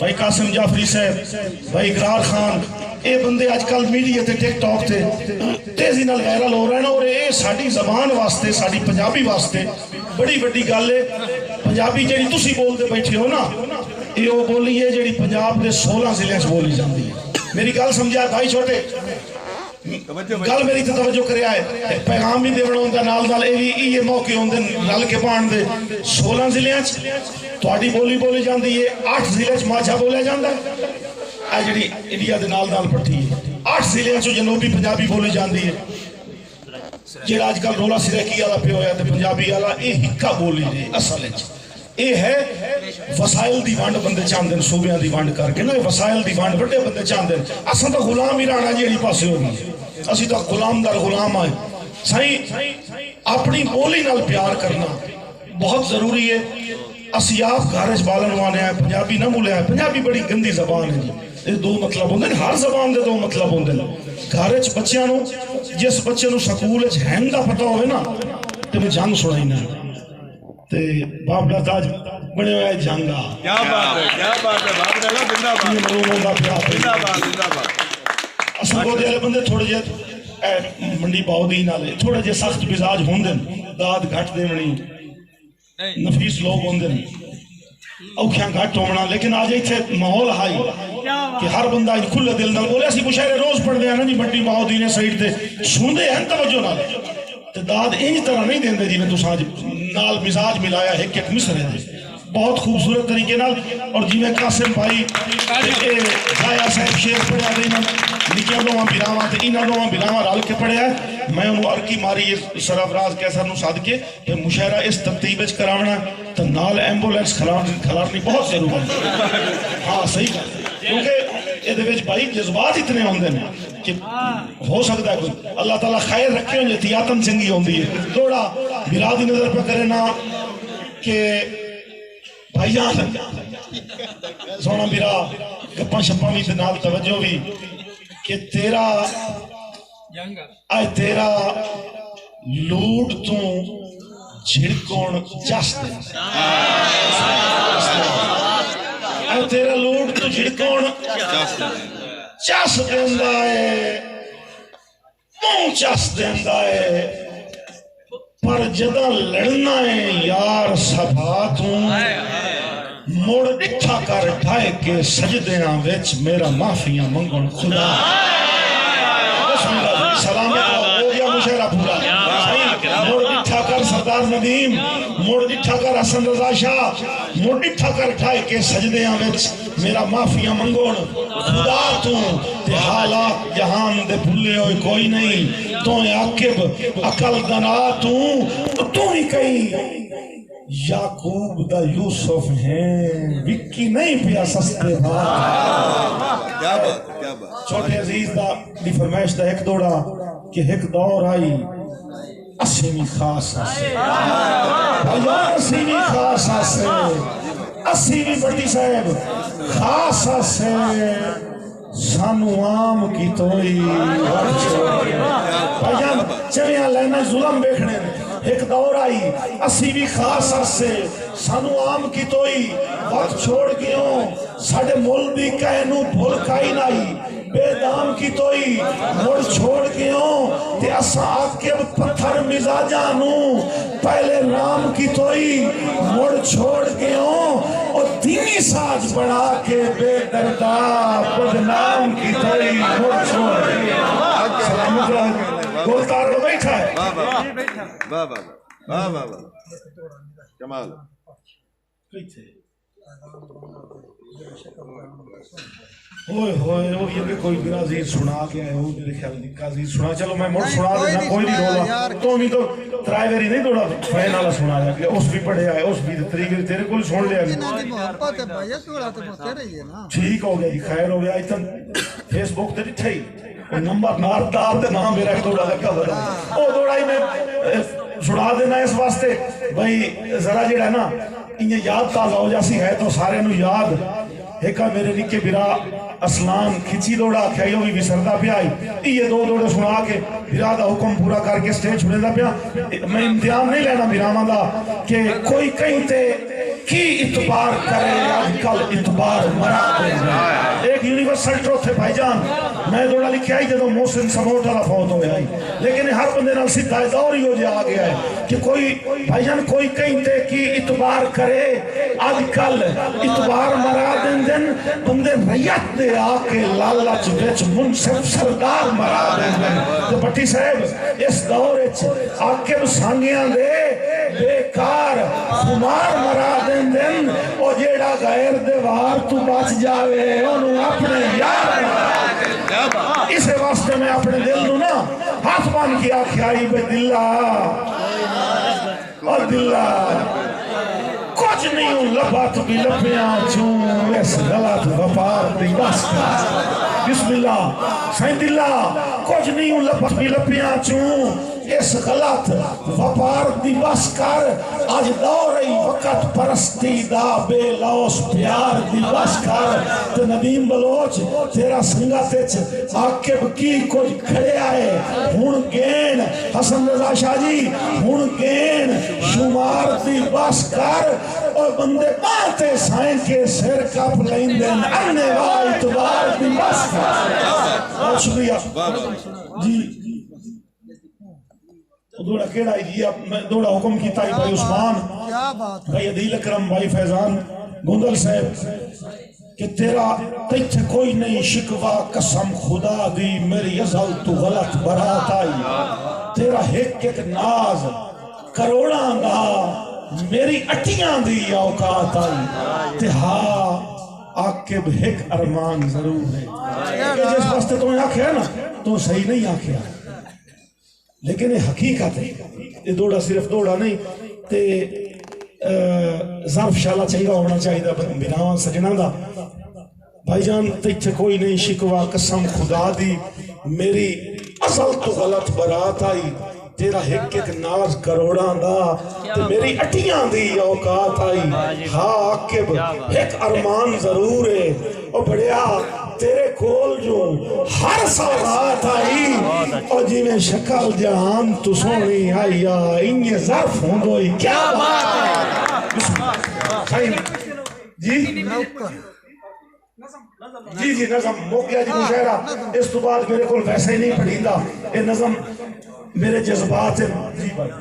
بھائی قاسم جعفری صاحب، بھائی اقرار خان، اے بندے آج کل میڈیا تے ٹک ٹاک تے تیزی نال وائرل ہو رہے ہیں، اور اے ساڈی زبان واسطے، ساڈی پنجابی واسطے بڑی بڑی گل ہے۔ پنجابی جڑی تسی بولتے بیٹھے ہو نا، یہ وہ بولی ہے جڑی پنجاب دے 16 ضلع چ بولی جاندی ہے۔ میری گل سمجھا بھائی چھوٹے، گل میری تے توجہ کریا ہے، پیغام بھی دیونا ہوندا نال نال یہ موقع ہوندے رل کے پان دے 16 ضلع چ تہاڈی بولی بولی جاندی ہے، 8 ضلع چ ماجھا بولیا جاندا ہے، اے جڑی انڈیا دے نال نال پٹی ہے، 8 ضلع چ جنوبی پنجابی بولی جاندی ہے۔ جڑا آج کل رولا سریکی والا پہ ہویا تے پنجابی والا، اے ہکا بولی ہے اصل وچ۔ اے ہے وسائل دی وانڈ بندے چاہندے ہیں، صوبیاں دی وانڈ کر کے نا وسائل دی وانڈ بڑے بندے چاہندے ہیں۔ اساں تو غلام ہی رہنا جیڑی پاسے ہوگی، اسی تو غلام در غلام آئے۔ صحیح اپنی بولی نال پیار کرنا بہت ضروری ہے۔ اسیاف گھارج بالن وانے آئے، پنجابی نہ مولے آئے، پنجابی بڑی گندی زبان ہے جی، یہ دو مطلب ہوندے ہیں، ہر زبان دے دو مطلب ہوندے ہیں۔ گھارج بچیاں نو، جس بچے نو سکول وچ ہینگ دا پتہ ہوئے نا تے میں جنگ سنائی نا تے باپ دا تاج بنے ہوئے جنگا، کیا بات ہے، کیا بات ہے، باپ ڈالا زندہ باد، یہ مرون دا پیار ہے۔ زندہ باد، زندہ باد۔ اصل کو دے بندے تھوڑے جے منڈی پاؤ دی نالے تھوڑے جے سخت مزاج ہوندے، داد گھٹ دے منی، نفیس لوگ ہوندے، اوکھیاں گھٹ ہونا، لیکن آج ایتھے ماحول ہائی کہ ہر بندہ کھلے دل نال بولے۔ اسی مشاعرے روز پڑھ دے ہیں نا جی، منڈی پاؤ دی نے سائیڈ تے سندے ہیں توجہ نال تے داد انج طرح نہیں دیندے جی میں تو ساج نال مزاج ملایا ہے کہ مصرے دے بہت خوبصورت طریقے نال۔ اور جی میں قاسم بھائی جایا صاحب شیخ پڑھیا دے انہوں نکیاں دوہاں بیراواں تے انہاں دوہاں بیراواں رل کے پڑھیا ہے۔ میں انہوں عرقی ماری سرافراز کیسر نو صادقے کہ مشاعرہ اس ترتیب وچ کراونا تو نال ایمبولینس کھلارنی بہت ضروری ہے۔ ہاں صحیح ہے، کیونکہ یہ دے وچ بھائی جذبات اتنے ہوندے ہیں کہ ہو سکتا ہے کوئی اللہ تعالیٰ خیر رکھے ہوں احتیاطاً چنگی ہوندی ہے۔ دوڑا بیرا دی نظر پہ کرے نا کہ بھائی جان سونا بیرا گپاں شپاں بھی نال توجہ بھی کہ تیرا تیرا لوٹ تو جھڑکون چس دے، تیرا لوٹ تو جھڑکون چس دیندا ہے، منہ چس دیندا ہے، پر جدہ لڑنا ہے یار سبھا تو مڑ ڈٹھا کر ڈھائے کے سجدیاں وچ میرا معافیاں منگن خدا۔ بسم اللہ سلام ہو گیا مشاعرہ پورا۔ مڑ ڈٹھا کر سردار ندیم، مڑ ڈٹھا کر حسن رضا شاہ، مڑ ڈٹھا کر ڈھائے کے سجدیاں وچ میرا معافیاں منگن خدا تو تے حالات جہان دے بھلے ہوئے کوئی نہیں، تو عاقب عقل دنا تو ہی کہیں یعقوب دا یوسف ہیں وکی نہیں پیا سستے بات۔ کیا بات، کیا بات۔ چھوٹے عزیز دا دی فرمائش دا ایک دوڑا کہ ایک دور آئی اسیمی خاص آسے، اسیمی خاص آسے، اسیمی بڑی صاحب خاص آسے، سانو عام کی توئی بھائیان چویاں لینا ظلم بیکھنے ایک دور آئی اسی بھی خاص عرصے سانو عام کی توئی وقت چھوڑ گیوں ساڑھے مول دی کہنو بھول کائی نائی بے دام کی توئی مڑ چھوڑ گیوں تے اسا آکب پتھر مزاجانو پہلے رام کی توئی مڑ چھوڑ گیوں اور دینی ساج بڑھا کے بے دردہ بدنام کی توئی مڑ چھوڑ گیوں۔ سلامت رہا گلتار کو بیٹھا ہے۔ واہ واہ واہ واہ واہ، کمال۔ ہوئے ہوئے یہ بھی کوئی میرا عزیز سنا گیا ہے، وہ میرے خیال کا عزیز سنا، چلو میں مڑ سنا دینا، کوئی نہیں رولا تو نہیں تو ترائیوری نہیں دوڑا فین والا سنا جا کہ اس بھی پڑھے آئے، اس بھی طریقے تیرے کو سن لیا ٹھیک ہو گیا جی، خیر ہو گیا۔ اتن فیس بک تے ڈٹھے ہی نمبر ناردار دے نام میرا ایک دوڑا لگا بڑا او دوڑا ہی میں سنا دینا اس واسطے بھئی ذرا جڑا ہے نا انہیں یاد تازہ ہو جاسی ہے تو سارے نو یاد ایکا میرے نکے برا اسلام کھچی دوڑا کھائیو بھی بسردہ پہ آئی یہ دو دوڑے سنا کے برا دا حکم پورا کر کے سٹیج چھوڑے دا پیا۔ میں امتحان نہیں لینا براما دا کہ کوئی کہیں تے کی اعتبار کرے آج کل اعتبار مرا دے ایک یونیورسل ٹروتھ ہے بھائی جان میں دوڑا لکھیا ہی جدو محسن سموٹ والا فوت ہو گیا لیکن ہر بندے نال سیدھا دور ہی ہو جا آ گیا ہے کہ کوئی بھائی جان کوئی کہیں تے کی اعتبار کرے آج کل اعتبار مرا دیں دن بندے ریت دے آ کے لالچ وچ منصف سردار مرا دیں دن تو بٹی صاحب اس دور وچ عاقب سانگیاں دے بیکار خمار مرا دیں دن او جیڑا غیر دے وار تو بچ جاوے انہوں اپنے یار مرا دیں اسے واسطے میں اپنے دل نو نا ہاتھ بان کی آکھیائی بے دلہ اور دلہ کچھ نہیں ہوں لبات بھی لبیاں چون اس غلط وپار دی بس بسم اللہ سائن دلہ کچھ نہیں ہوں لبات بھی لبیاں چون اس غلط وپار دی بس کر آج دورئی وقت پرستی دا بے لوس پیار دی بس کر تو ندیم بلوچ تیرا سنگتچ عاقب کی کوئی کھڑے آئے ہون گین حسن رضا شاہ جی ہون گین شمار دی بس کر اور بندے پاتے سائن کے سر کپ لیندن اننے وائی اعتبار دی بس کر بہت شکریہ جی دوڑا کیڑا ہی دوڑا حکم کیتا ہی بھائی عثمان بھائی عدیل اکرم بھائی فیضان گندل صاحب کہ تیرا تیتھ کوئی نہیں شکوا قسم خدا دی میری ازل تو غلط برات آئی تیرا ایک ایک ناز کروڑاں دا میری اٹیاں دی اوقات آئی تہا عاقب ایک ارمان ضرور ہے کہ جس واسطے تمہیں آکھیا ہے نا تو صحیح نہیں آکھیا لیکن یہ حقیقت ہے یہ دوڑا صرف دوڑا نہیں تے ظرف شالا چاہیے ہونا چاہیے بناوان سجنہ دا بھائی جان تیچھے کوئی نہیں شکوا قسم خدا دی میری اصل تو غلط برات آئی تیرا ایک ایک ناز کروڑاں دا تے میری اٹیاں دی اوقات آئی ہاں عاقب ایک ارمان ضرور ہے اور بڑیا تیرے کول جو ہر سوغات آئی اور جی میں شکل جہان تو سونی آئی انہیں ظرف ہوں دوئی کیا بات ہے جی جی نظم ہو گیا جی مشاہرہ اس تو بعد میرے کول ویسے ہی نہیں پڑھی دا یہ نظم میرے جذبات ہے جی بھائی